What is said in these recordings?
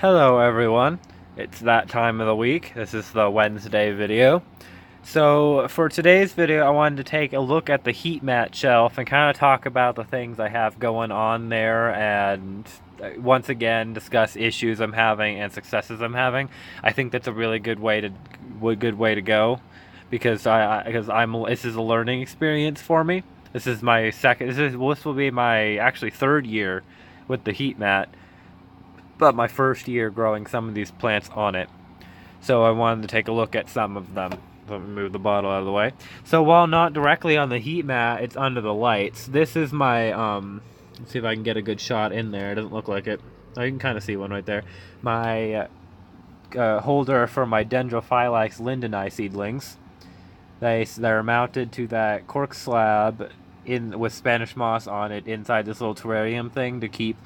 Hello everyone, it's that time of the week. This is the Wednesday video. So for today's video I wanted to take a look at the heat mat shelf and kind of talk about the things I have going on there and once again discuss issues I'm having and successes I'm having. I think that's a really good way to go because this is a learning experience for me. This will be my actually third year with the heat mat, but my first year growing some of these plants on it. So I wanted to take a look at some of them. Let me move the bottle out of the way. So while not directly on the heat mat, it's under the lights. This is my, let's see if I can get a good shot in there. It doesn't look like it. Oh, you can kind of see one right there. My holder for my Dendrophylax lindeni seedlings. They're mounted to that cork slab with Spanish moss on it inside this little terrarium thing to keep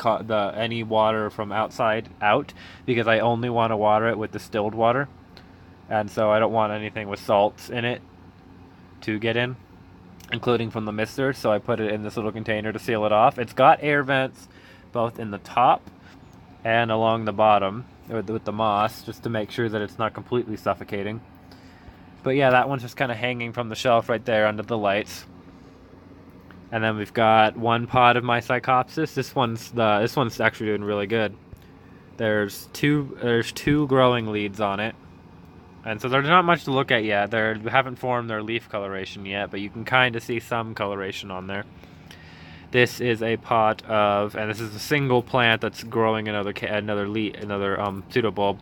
any water from outside out, because I only want to water it with distilled water, and so I don't want anything with salts in it to get in, including from the mister. So I put it in this little container to seal it off. It's got air vents both in the top and along the bottom with the moss, just to make sure that it's not completely suffocating. But yeah, that one's just kind of hanging from the shelf right there under the lights. And then we've got one pot of my Psychopsis. This one's actually doing really good. There's two growing leads on it, and so there's not much to look at yet. They haven't formed their leaf coloration yet, but you can kind of see some coloration on there. This is a pot of, and this is a single plant that's growing another pseudobulb.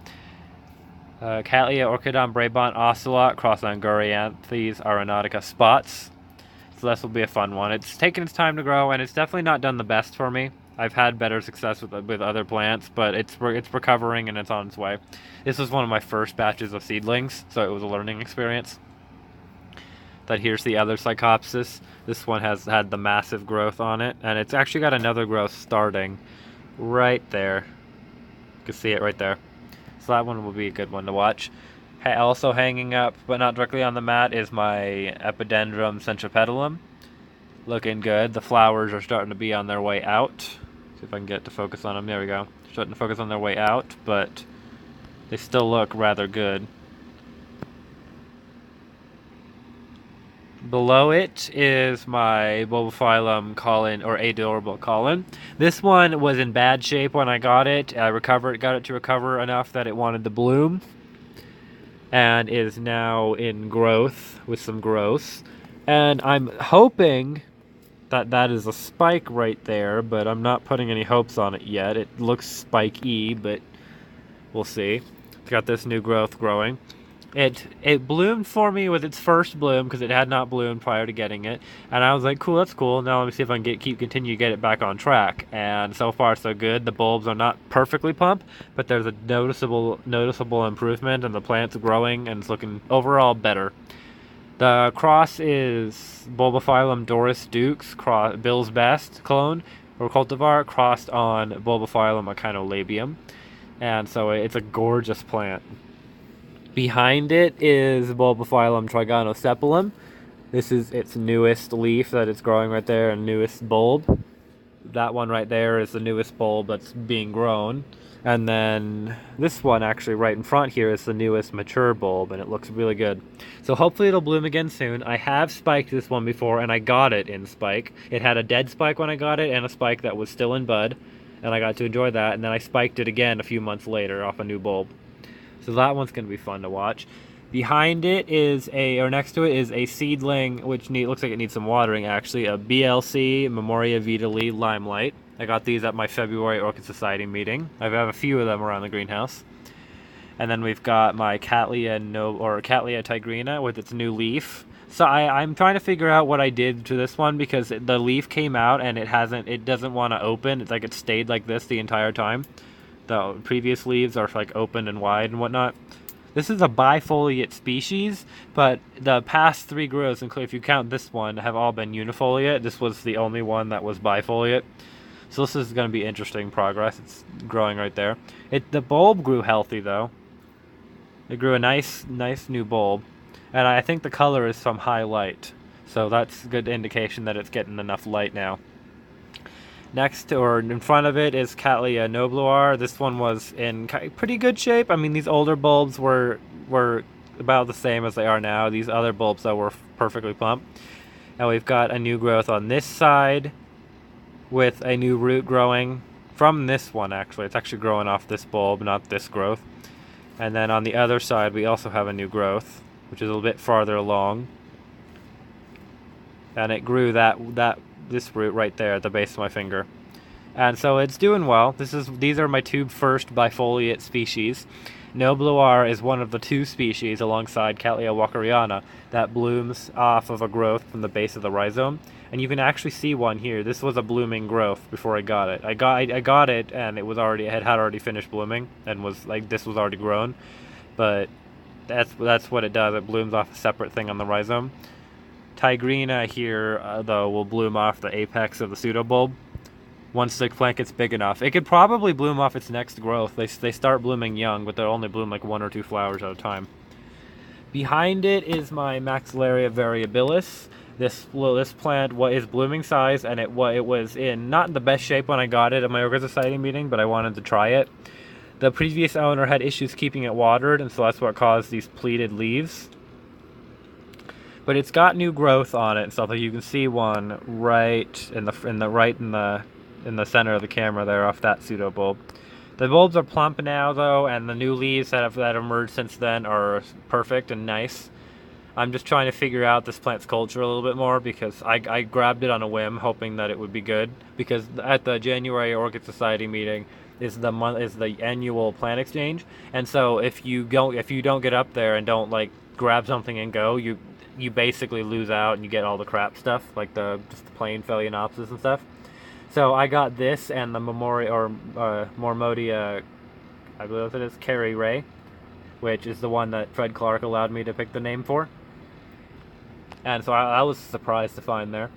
Cattleya orchidon brabant ocelot crossed on Gorianthes aeronautica spots. So this will be a fun one. It's taken its time to grow, and it's definitely not done the best for me. I've had better success with other plants, but it's recovering and it's on its way. This was one of my first batches of seedlings, so it was a learning experience. Then here's the other Psychopsis. This one has had the massive growth on it, and it's actually got another growth starting right there. You can see it right there. So that one will be a good one to watch. Also hanging up, but not directly on the mat, is my Epidendrum centripetalum. Looking good. The flowers are starting to be on their way out. See if I can get to focus on them. There we go. Starting to focus on their way out, but they still look rather good. Below it is my Bulbophyllum Colin, or Adorable Colin. This one was in bad shape when I got it. I got it to recover enough that it wanted to bloom, and is now in growth with some growth. And I'm hoping that is a spike right there, but I'm not putting any hopes on it yet. It looks spiky, but we'll see. It's got this new growth growing. It bloomed for me with its first bloom because it had not bloomed prior to getting it, and I was like, cool, that's cool. Now let me see if I can continue to get it back on track. And so far so good. The bulbs are not perfectly plump, but there's a noticeable improvement, and the plant's growing and it's looking overall better. The cross is Bulbophyllum Doris Dukes, Bill's Best clone or cultivar, crossed on Bulbophyllum echinolabium, and so it's a gorgeous plant. Behind it is Bulbophyllum trigonocephalum. This is its newest leaf that it's growing right there, and newest bulb. That one right there is the newest bulb that's being grown. And then this one actually right in front here is the newest mature bulb, and it looks really good. So hopefully it'll bloom again soon. I have spiked this one before, and I got it in spike. It had a dead spike when I got it, and a spike that was still in bud, and I got to enjoy that. And then I spiked it again a few months later off a new bulb. So that one's going to be fun to watch. Behind it is or next to it is a seedling, which looks like it needs some watering actually, a BLC Memoria Vitali Limelight. I got these at my February Orchid Society meeting. I have a few of them around the greenhouse. And then we've got my Cattleya tigrina with its new leaf. So I'm trying to figure out what I did to this one, because the leaf came out and it doesn't want to open. It's like it stayed like this the entire time. The previous leaves are like open and wide and whatnot. This is a bifoliate species, but the past three growths, including if you count this one, have all been unifoliate. This was the only one that was bifoliate. So this is going to be interesting progress. It's growing right there. The bulb grew healthy though. It grew a nice new bulb, and I think the color is from high light. So that's a good indication that it's getting enough light now. Next or in front of it is Cattleya nobloir. This one was in pretty good shape. I mean, these older bulbs were about the same as they are now. These other bulbs though were perfectly plump. And we've got a new growth on this side with a new root growing from this one. Actually, it's actually growing off this bulb, not this growth. And then on the other side we also have a new growth, which is a little bit farther along. And it grew this root right there at the base of my finger. And so it's doing well. These are my two first bifoliate species. Nobloir is one of the two species alongside Cattleya walkeriana that blooms off of a growth from the base of the rhizome. And you can actually see one here. This was a blooming growth before I got it. I got it and it had already finished blooming and was like, this was already grown. But that's what it does. It blooms off a separate thing on the rhizome. Tigrina here, though, will bloom off the apex of the pseudobulb once the plant gets big enough. It could probably bloom off its next growth. They start blooming young, but they'll only bloom like 1 or 2 flowers at a time. Behind it is my Maxillaria variabilis. This plant is blooming size, and it was in not in the best shape when I got it at my Orchid Society meeting, but I wanted to try it. The previous owner had issues keeping it watered, and so that's what caused these pleated leaves. But it's got new growth on it, so you can see one right in the center of the camera there off that pseudobulb. The bulbs are plump now though, and the new leaves that have emerged since then are perfect and nice. I'm just trying to figure out this plant's culture a little bit more because I grabbed it on a whim, hoping that it would be good. Because at the January Orchid Society meeting is the annual plant exchange, and so if you don't get up there and don't like grab something and go, you basically lose out and you get all the crap stuff, like just the plain Phalaenopsis and stuff. So I got this and the Mormodia, I believe it is, Carrie Ray, which is the one that Fred Clark allowed me to pick the name for. And so I was surprised to find there.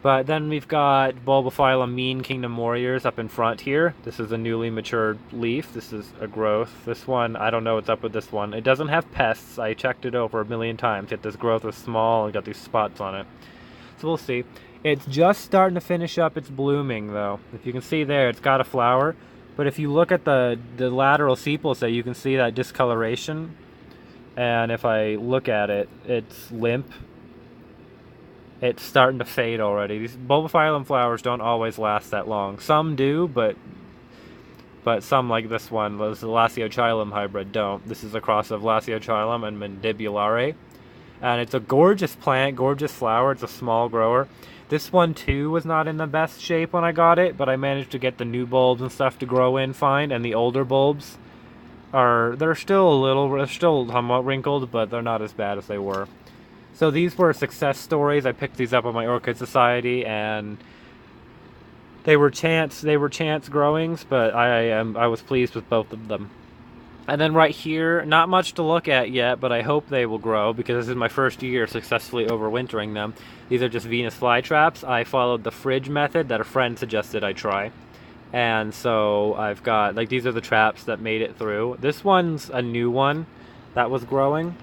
But then we've got Bulbophyllum Mean Kingdom Warriors up in front here. This is a newly matured leaf. This is a growth. This one, I don't know what's up with this one. It doesn't have pests. I checked it over a million times, yet this growth is small and got these spots on it. So we'll see. It's just starting to finish up its blooming though. If you can see there, it's got a flower. But if you look at the lateral sepals there, you can see that discoloration. And if I look at it, it's limp. It's starting to fade already. These Bulbophyllum flowers don't always last that long. Some do, but some, like this one, the Lasiochyllum hybrid, don't. This is a cross of Lasiochyllum and Mandibulare. And it's a gorgeous plant, gorgeous flower. It's a small grower. This one too was not in the best shape when I got it, but I managed to get the new bulbs and stuff to grow in fine, and the older bulbs they're still somewhat wrinkled, but they're not as bad as they were. So these were success stories. I picked these up on my Orchid Society, and they were chance growings, but I was pleased with both of them. And then right here, not much to look at yet, but I hope they will grow because this is my first year successfully overwintering them. These are just Venus flytraps. I followed the fridge method that a friend suggested I try. And so I've got, like, these are the traps that made it through. This one's a new one that was growing.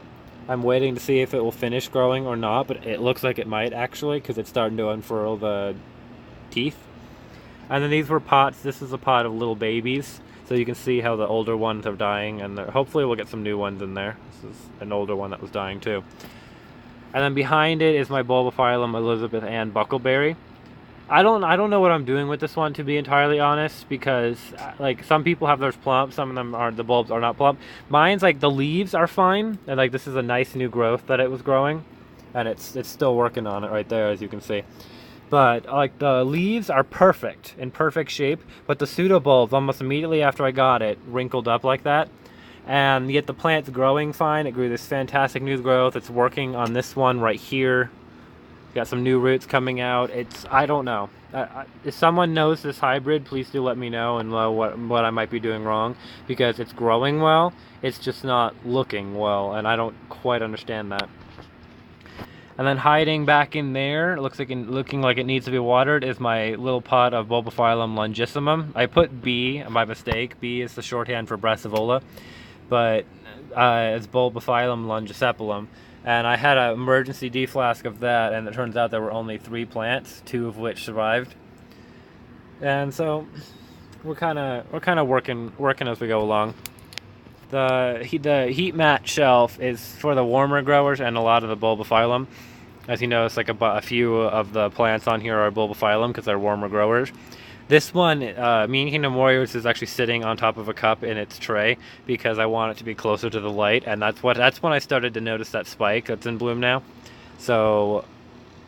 I'm waiting to see if it will finish growing or not, but it looks like it might actually because it's starting to unfurl the teeth. And then these were pots. This is a pot of little babies. So you can see how the older ones are dying, and hopefully we'll get some new ones in there. This is an older one that was dying too. And then behind it is my Bulbophyllum Elizabeth Ann Buckleberry. I don't know what I'm doing with this one, to be entirely honest, because like some people have theirs plump, some of them aren't. The bulbs are not plump. Mine's like the leaves are fine, and like this is a nice new growth that it was growing, and it's still working on it right there, as you can see. But like the leaves are perfect, in perfect shape, but the pseudobulbs almost immediately after I got it wrinkled up like that. And yet the plant's growing fine. It grew this fantastic new growth. It's working on this one right here. Got some new roots coming out. I don't know. If someone knows this hybrid, please do let me know and know what I might be doing wrong, because it's growing well. It's just not looking well, and I don't quite understand that. And then hiding back in there, looking like it needs to be watered, is my little pot of Bulbophyllum longissimum. I put B by mistake. B is the shorthand for Brassivola, but it's Bulbophyllum longisepalum. And I had an emergency deflask of that, and it turns out there were only 3 plants, 2 of which survived. And so we're kind of working as we go along. The heat mat shelf is for the warmer growers and a lot of the bulbophyllum. As you notice, like a few of the plants on here are bulbophyllum because they're warmer growers. This one, Mean Kingdom Warriors, is actually sitting on top of a cup in its tray because I want it to be closer to the light, and that's when I started to notice that spike that's in bloom now. So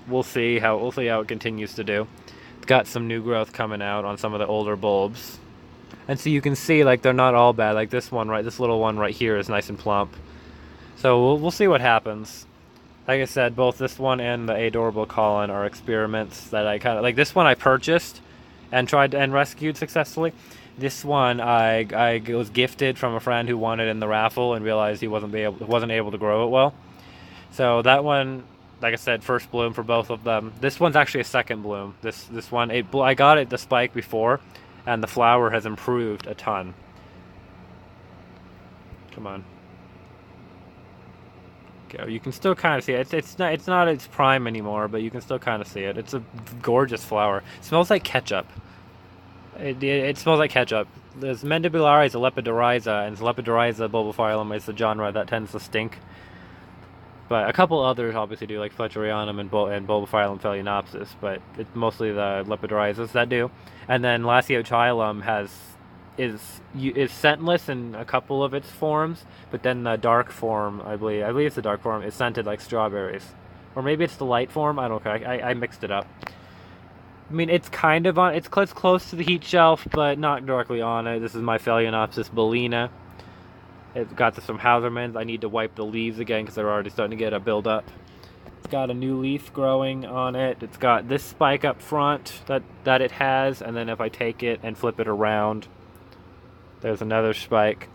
we'll see how it continues to do. It's got some new growth coming out on some of the older bulbs. And so you can see, like, they're not all bad. Like this little one right here is nice and plump. So we'll see what happens. Like I said, both this one and the Adorable Colin are experiments that I kind of like. This one I purchased and tried and rescued successfully. This one I was gifted from a friend who won it in the raffle and realized he wasn't able to grow it well. So that one, like I said, first bloom for both of them. This one's actually a second bloom. This one, I got it the spike before, and the flower has improved a ton. Come on. Go. You can still kind of see it. It's not its prime anymore, but you can still kind of see it. It's a gorgeous flower. It smells like ketchup. It smells like ketchup. There's Mandibularis, Lepidorrhiza, and Lepidorrhiza bulbophyllum is the genre that tends to stink. But a couple others obviously do, like Fletcherianum and Bulbophyllum phalaenopsis, but it's mostly the Lepidorrhizas that do. And then Lasiotchilum is scentless in a couple of its forms, but then the dark form, I believe it's the dark form, is scented like strawberries. Or maybe it's the light form, I don't know, I mixed it up. I mean, it's kind of on, it's close to the heat shelf, but not directly on it. This is my Phalaenopsis bellina. It's got some Hausermans. I need to wipe the leaves again because they're already starting to get a build-up. It's got a new leaf growing on it. It's got this spike up front that it has, and then if I take it and flip it around, there's another spike.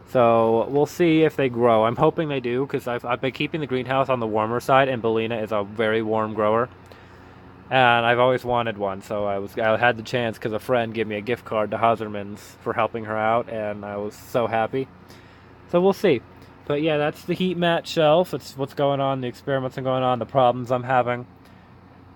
So we'll see if they grow. I'm hoping they do because I've been keeping the greenhouse on the warmer side, and bellina is a very warm grower. And I've always wanted one, so I had the chance because a friend gave me a gift card to Hausermans for helping her out, and I was so happy. So we'll see. But yeah, that's the heat mat shelf. It's what's going on, the experiments are going on, the problems I'm having.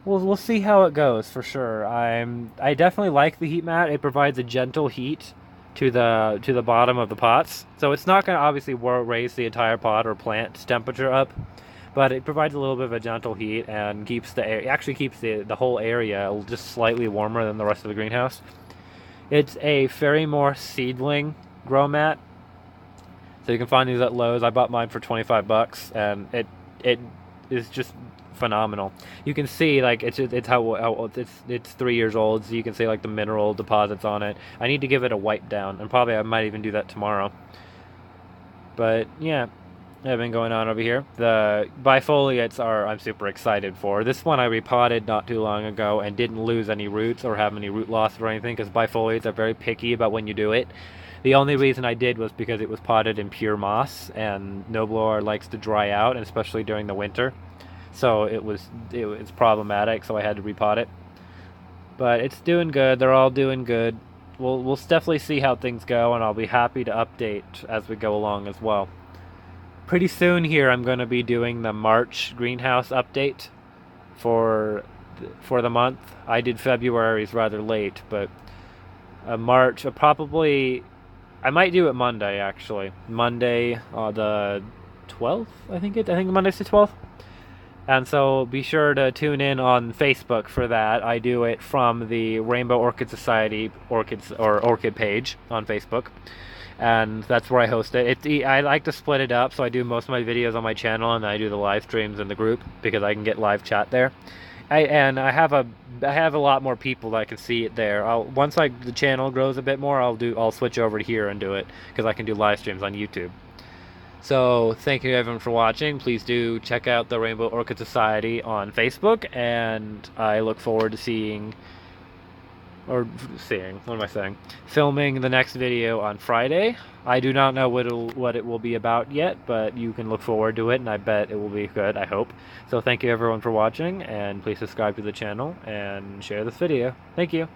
We'll see how it goes for sure. I definitely like the heat mat. It provides a gentle heat to the bottom of the pots. So it's not going to obviously raise the entire pot or plant's temperature up, but it provides a little bit of a gentle heat and keeps the whole area just slightly warmer than the rest of the greenhouse. It's a Ferrymore seedling grow mat. So you can find these at Lowe's. I bought mine for 25 bucks, and it is just phenomenal. You can see like it's 3 years old, so you can see like the mineral deposits on it. I need to give it a wipe down, and probably I might even do that tomorrow. But yeah, I've been going on over here. The bifoliates I'm super excited for. This one I repotted not too long ago and didn't lose any roots or have any root loss or anything because bifoliates are very picky about when you do it. The only reason I did was because it was potted in pure moss, and Nobler likes to dry out, and especially during the winter. So it's problematic, so I had to repot it. But it's doing good. They're all doing good. We'll definitely see how things go, and I'll be happy to update as we go along as well. Pretty soon here, I'm going to be doing the March greenhouse update for the month. I did February's rather late, but March probably. I might do it Monday, actually. Monday, the 12th, I think Monday's the 12th. And so be sure to tune in on Facebook for that. I do it from the Rainbow Orchid Society orchid page on Facebook. And that's where I host it. I like to split it up, so I do most of my videos on my channel, and then I do the live streams in the group, because I can get live chat there. I have a lot more people that can see it there. Once the channel grows a bit more, I'll switch over to here and do it because I can do live streams on YouTube. So thank you everyone for watching. Please do check out the Rainbow Orchid Society on Facebook, and I look forward to filming the next video on Friday. I do not know what it will be about yet, but you can look forward to it, and I bet it will be good, I hope. So thank you everyone for watching, and please subscribe to the channel and share this video. Thank you.